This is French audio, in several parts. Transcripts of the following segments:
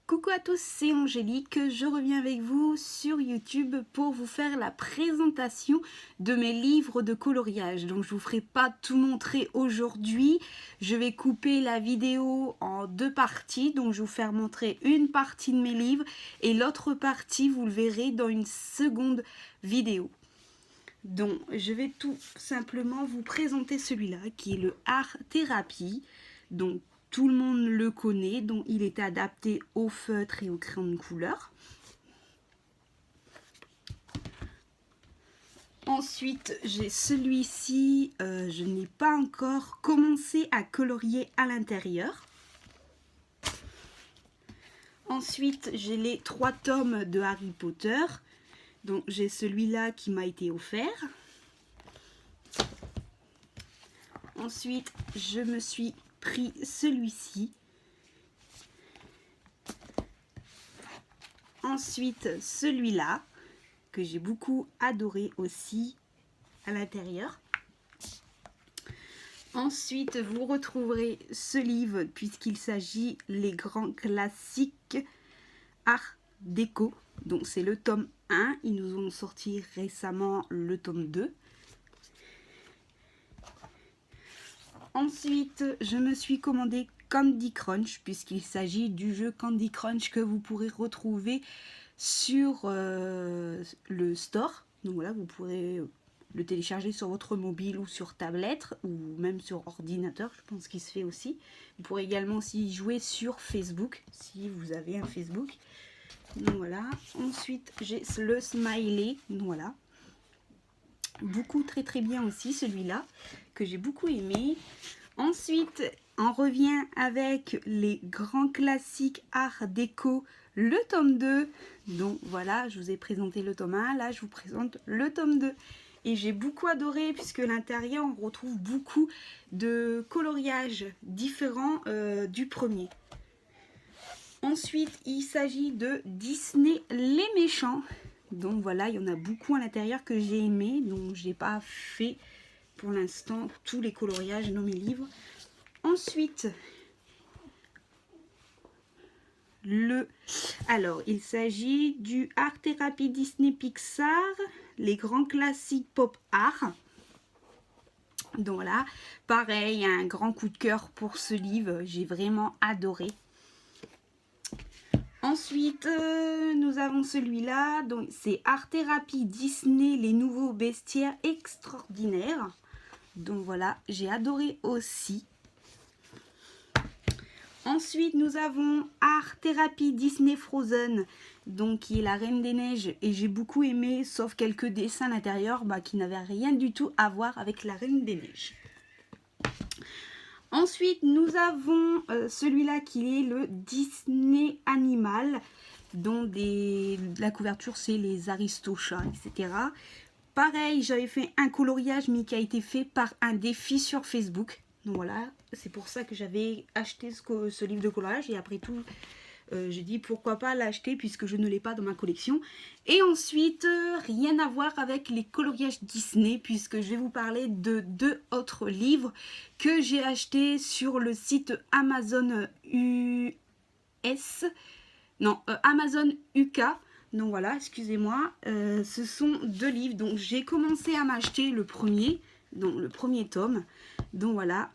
Coucou à tous, c'est Angélique, je reviens avec vous sur YouTube pour vous faire la présentation de mes livres de coloriage. Donc je vous ferai pas tout montrer aujourd'hui, je vais couper la vidéo en deux parties. Donc je vais vous faire montrer une partie de mes livres et l'autre partie vous le verrez dans une seconde vidéo. Donc je vais tout simplement vous présenter celui-là qui est le Art Thérapie. Donc tout le monde le connaît, donc il est adapté au feutre et au crayon de couleur. Ensuite, j'ai celui-ci, je n'ai pas encore commencé à colorier à l'intérieur. Ensuite, j'ai les 3 tomes de Harry Potter. Donc j'ai celui-là qui m'a été offert. Ensuite, je me suis pris celui-ci. Ensuite, celui-là, que j'ai beaucoup adoré aussi à l'intérieur. Ensuite, vous retrouverez ce livre puisqu'il s'agit les grands classiques Art déco. Donc c'est le tome 1. Ils nous ont sorti récemment le tome 2. Ensuite, je me suis commandé Candy Crunch, puisqu'il s'agit du jeu Candy Crunch que vous pourrez retrouver sur le store. Donc voilà, vous pourrez le télécharger sur votre mobile ou sur tablette, ou même sur ordinateur, je pense qu'il se fait aussi. Vous pourrez également aussi jouer sur Facebook, si vous avez un Facebook. Donc voilà. Ensuite, j'ai le Smiley, donc voilà. Beaucoup très bien aussi celui-là que j'ai beaucoup aimé. Ensuite on revient avec les grands classiques Art déco, le tome 2. Donc voilà, je vous ai présenté le tome 1, là je vous présente le tome 2 et j'ai beaucoup adoré puisque à l'intérieur on retrouve beaucoup de coloriages différents du premier. Ensuite il s'agit de Disney les méchants. Donc voilà, il y en a beaucoup à l'intérieur que j'ai aimé. Donc j'ai pas fait pour l'instant tous les coloriages dans mes livres. Ensuite, alors il s'agit du Art Thérapie Disney Pixar, les grands classiques pop art. Donc voilà, pareil, un grand coup de cœur pour ce livre, j'ai vraiment adoré. Ensuite, nous avons celui-là, donc c'est Art Thérapie Disney, les nouveaux bestiaires extraordinaires. Donc voilà, j'ai adoré aussi. Ensuite, nous avons Art Thérapie Disney Frozen, donc qui est la Reine des Neiges, et j'ai beaucoup aimé, sauf quelques dessins à l'intérieur qui n'avaient rien du tout à voir avec la Reine des Neiges. Ensuite, nous avons celui-là qui est le Disney Animal, dont la couverture c'est les Aristochats, etc. Pareil, j'avais fait un coloriage mais qui a été fait par un défi sur Facebook. Donc voilà, c'est pour ça que j'avais acheté ce livre de coloriage et après tout, j'ai dit pourquoi pas l'acheter puisque je ne l'ai pas dans ma collection. Et ensuite, rien à voir avec les coloriages Disney puisque je vais vous parler de 2 autres livres que j'ai achetés sur le site Amazon US, non, Amazon UK. Donc voilà, excusez-moi, ce sont 2 livres. Donc j'ai commencé à m'acheter le premier, donc le premier tome. Donc voilà,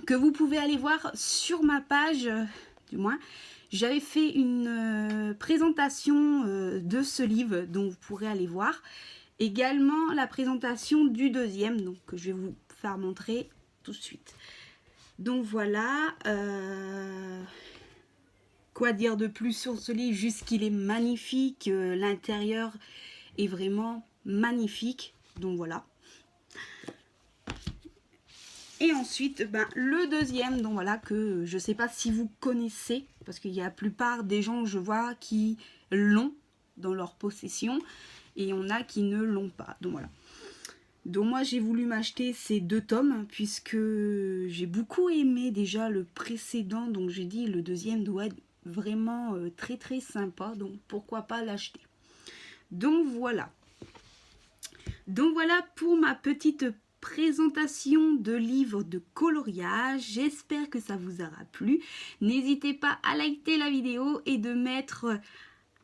que vous pouvez aller voir sur ma page, du moins. J'avais fait une présentation de ce livre, donc vous pourrez aller voir. Également la présentation du deuxième, donc que je vais vous faire montrer tout de suite. Donc voilà, quoi dire de plus sur ce livre, juste qu'il est magnifique, l'intérieur est vraiment magnifique, donc voilà. Et ensuite, le deuxième, donc voilà, que je ne sais pas si vous connaissez, parce qu'il y a la plupart des gens, je vois, qui l'ont dans leur possession, et il y en a qui ne l'ont pas, donc voilà. Donc moi, j'ai voulu m'acheter ces 2 tomes, puisque j'ai beaucoup aimé déjà le précédent, donc j'ai dit le deuxième doit être vraiment très sympa, donc pourquoi pas l'acheter. Donc voilà. Donc voilà pour ma petite présentation de livres de coloriage. J'espère que ça vous aura plu. N'hésitez pas à liker la vidéo et de mettre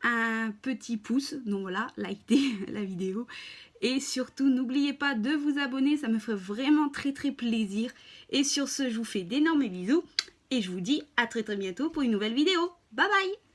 un petit pouce. Donc voilà, likez la vidéo. Et surtout, n'oubliez pas de vous abonner, ça me ferait vraiment très plaisir. Et sur ce, je vous fais d'énormes bisous et je vous dis à très bientôt pour une nouvelle vidéo. Bye bye!